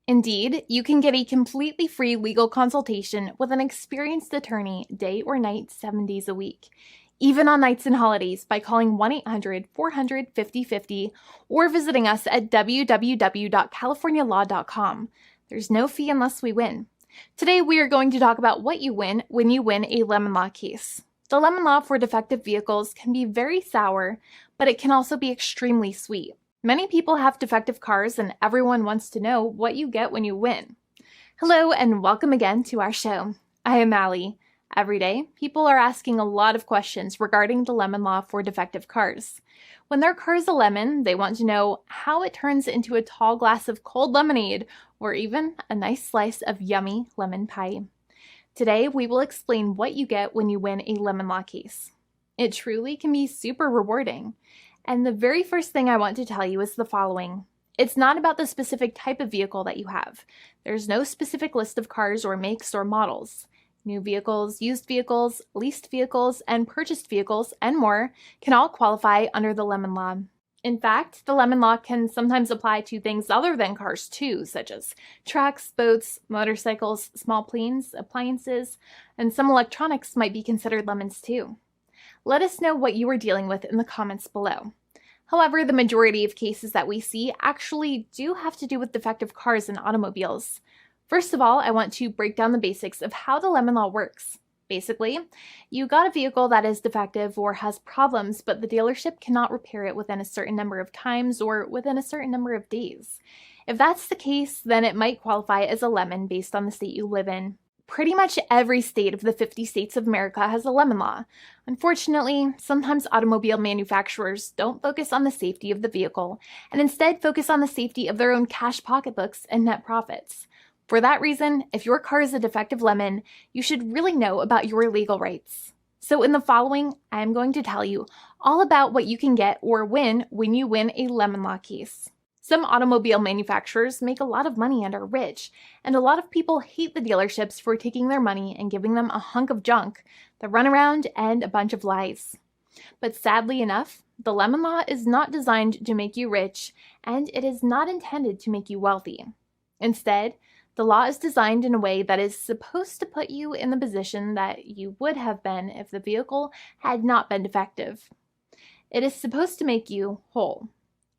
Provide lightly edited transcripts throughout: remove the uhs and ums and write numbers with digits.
Indeed, you can get a completely free legal consultation with an experienced attorney day or night, 7 days a week, even on nights and holidays by calling 1-800-400-5050 or visiting us at www.californialaw.com. There's no fee unless we win. Today, we are going to talk about what you win when you win a lemon law case. The lemon law for defective vehicles can be very sour, but it can also be extremely sweet. Many people have defective cars, and everyone wants to know what you get when you win. Hello, and welcome again to our show. I am Allie. Every day, people are asking a lot of questions regarding the lemon law for defective cars. When their car is a lemon, they want to know how it turns into a tall glass of cold lemonade, or even a nice slice of yummy lemon pie. Today, we will explain what you get when you win a lemon law case. It truly can be super rewarding. And the very first thing I want to tell you is the following. It's not about the specific type of vehicle that you have. There's no specific list of cars or makes or models. New vehicles, used vehicles, leased vehicles, and purchased vehicles, and more can all qualify under the lemon law. In fact, the lemon law can sometimes apply to things other than cars too, such as trucks, boats, motorcycles, small planes, appliances, and some electronics might be considered lemons too. Let us know what you are dealing with in the comments below. However, the majority of cases that we see actually do have to do with defective cars and automobiles. First of all, I want to break down the basics of how the lemon law works. Basically, you got a vehicle that is defective or has problems, but the dealership cannot repair it within a certain number of times or within a certain number of days. If that's the case, then it might qualify as a lemon based on the state you live in. Pretty much every state of the 50 states of America has a lemon law. Unfortunately, sometimes automobile manufacturers don't focus on the safety of the vehicle and instead focus on the safety of their own cash pocketbooks and net profits. For that reason, if your car is a defective lemon, you should really know about your legal rights. So in the following, I am going to tell you all about what you can get or win when you win a lemon law case. Some automobile manufacturers make a lot of money and are rich, and a lot of people hate the dealerships for taking their money and giving them a hunk of junk, the runaround, and a bunch of lies. But sadly enough, the lemon law is not designed to make you rich, and it is not intended to make you wealthy. Instead, the law is designed in a way that is supposed to put you in the position that you would have been if the vehicle had not been defective. It is supposed to make you whole.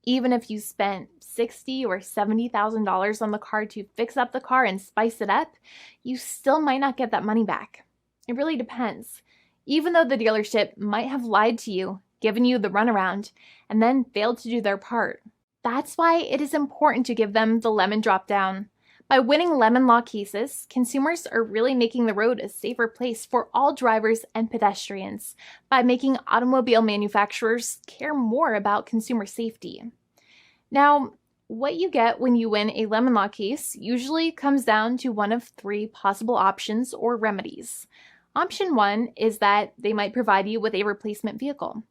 Even if you spent $60,000 or $70,000 on the car to fix up the car and spice it up, you still might not get that money back. It really depends. Even though the dealership might have lied to you, given you the runaround, and then failed to do their part. That's why it is important to give them the lemon drop down. By winning lemon law cases, consumers are really making the road a safer place for all drivers and pedestrians by making automobile manufacturers care more about consumer safety. Now, what you get when you win a lemon law case usually comes down to one of three possible options or remedies. Option 1 is that they might provide you with a replacement vehicle.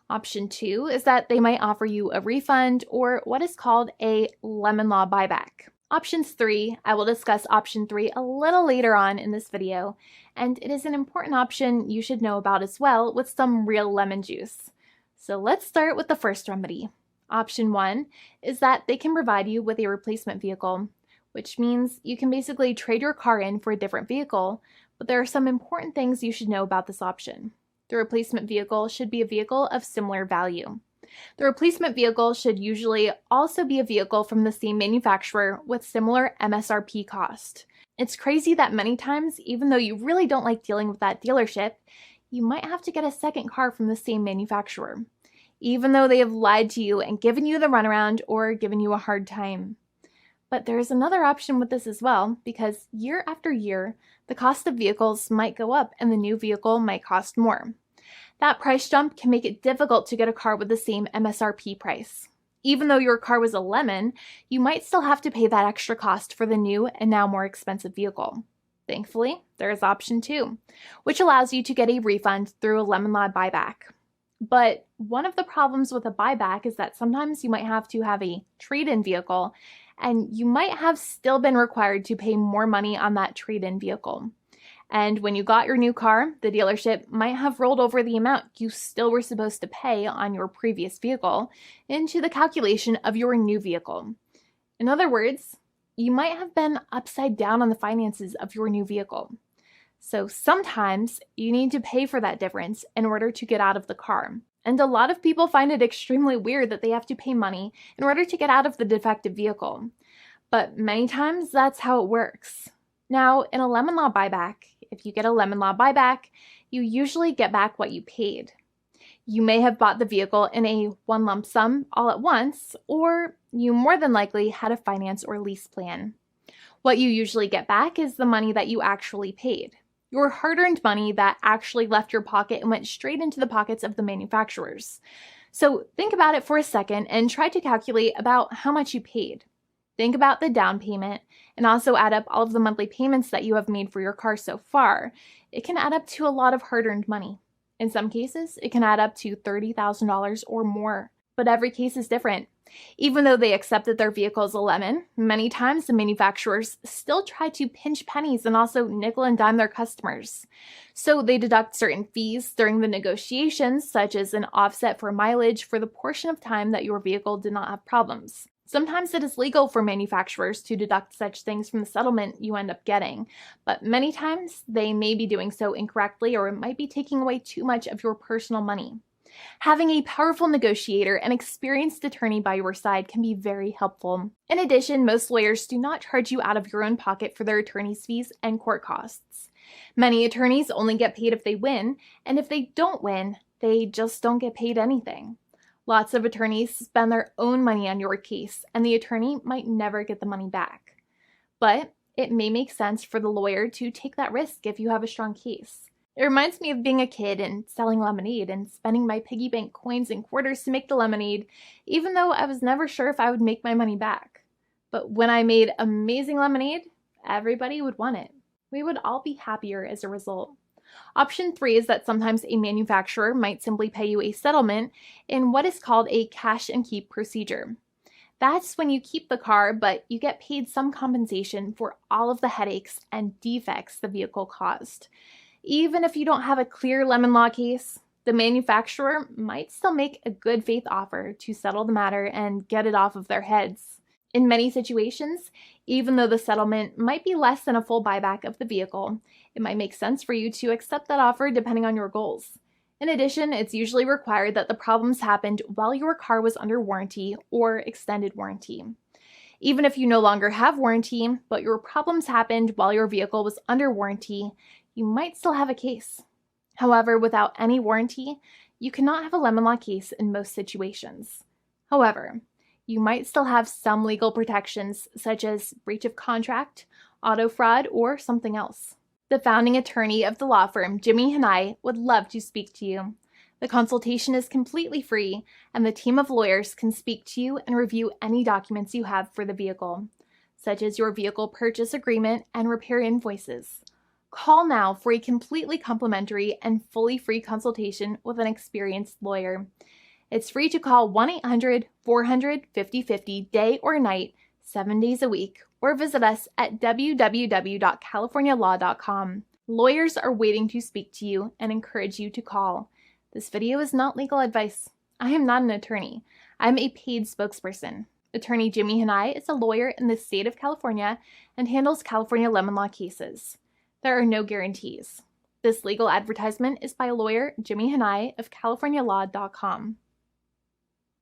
Option 2 is that they might offer you a refund or what is called a lemon law buyback. Options 3, I will discuss option 3 a little later on in this video, and it is an important option you should know about as well with some real lemon juice. So let's start with the first remedy. Option 1 is that they can provide you with a replacement vehicle, which means you can basically trade your car in for a different vehicle, but there are some important things you should know about this option. The replacement vehicle should be a vehicle of similar value. The replacement vehicle should usually also be a vehicle from the same manufacturer with similar MSRP cost. It's crazy that many times, even though you really don't like dealing with that dealership, you might have to get a second car from the same manufacturer, even though they have lied to you and given you the runaround or given you a hard time. But there is another option with this as well, because year after year, the cost of vehicles might go up and the new vehicle might cost more. That price jump can make it difficult to get a car with the same MSRP price. Even though your car was a lemon, you might still have to pay that extra cost for the new and now more expensive vehicle. Thankfully, there is option 2, which allows you to get a refund through a lemon law buyback. But one of the problems with a buyback is that sometimes you might have to have a trade-in vehicle, and you might have still been required to pay more money on that trade-in vehicle. And when you got your new car, the dealership might have rolled over the amount you still were supposed to pay on your previous vehicle into the calculation of your new vehicle. In other words, you might have been upside down on the finances of your new vehicle. So sometimes you need to pay for that difference in order to get out of the car. And a lot of people find it extremely weird that they have to pay money in order to get out of the defective vehicle. But many times that's how it works. Now, in a lemon law buyback, if you get a lemon law buyback, you usually get back what you paid. You may have bought the vehicle in a one lump sum all at once, or you more than likely had a finance or lease plan. What you usually get back is the money that you actually paid. Your hard-earned money that actually left your pocket and went straight into the pockets of the manufacturers. So think about it for a second and try to calculate about how much you paid. Think about the down payment and also add up all of the monthly payments that you have made for your car so far. It can add up to a lot of hard-earned money. In some cases, it can add up to $30,000 or more, but every case is different. Even though they accept that their vehicle is a lemon, many times the manufacturers still try to pinch pennies and also nickel and dime their customers. So they deduct certain fees during the negotiations, such as an offset for mileage for the portion of time that your vehicle did not have problems. Sometimes it is legal for manufacturers to deduct such things from the settlement you end up getting, but many times they may be doing so incorrectly, or it might be taking away too much of your personal money. Having a powerful negotiator and experienced attorney by your side can be very helpful. In addition, most lawyers do not charge you out of your own pocket for their attorney's fees and court costs. Many attorneys only get paid if they win, and if they don't win, they just don't get paid anything. Lots of attorneys spend their own money on your case, and the attorney might never get the money back. But it may make sense for the lawyer to take that risk if you have a strong case. It reminds me of being a kid and selling lemonade and spending my piggy bank coins and quarters to make the lemonade, even though I was never sure if I would make my money back. But when I made amazing lemonade, everybody would want it. We would all be happier as a result. Option 3 is that sometimes a manufacturer might simply pay you a settlement in what is called a cash and keep procedure. That's when you keep the car, but you get paid some compensation for all of the headaches and defects the vehicle caused. Even if you don't have a clear lemon law case, the manufacturer might still make a good faith offer to settle the matter and get it off of their heads. In many situations, even though the settlement might be less than a full buyback of the vehicle, it might make sense for you to accept that offer depending on your goals. In addition, it's usually required that the problems happened while your car was under warranty or extended warranty. Even if you no longer have warranty, but your problems happened while your vehicle was under warranty, you might still have a case. However, without any warranty, you cannot have a lemon law case in most situations. However, you might still have some legal protections, such as breach of contract, auto fraud, or something else. The founding attorney of the law firm, Jimmy and I, would love to speak to you. The consultation is completely free, and the team of lawyers can speak to you and review any documents you have for the vehicle, such as your vehicle purchase agreement and repair invoices. Call now for a completely complimentary and fully free consultation with an experienced lawyer. It's free to call 1-800-400-5050 day or night, 7 days a week, or visit us at www.californialaw.com. Lawyers are waiting to speak to you and encourage you to call. This video is not legal advice. I am not an attorney. I'm a paid spokesperson. Attorney Jimmy Hanai is a lawyer in the state of California and handles California lemon law cases. There are no guarantees. This legal advertisement is by lawyer Jimmy Hanai of CaliforniaLaw.com.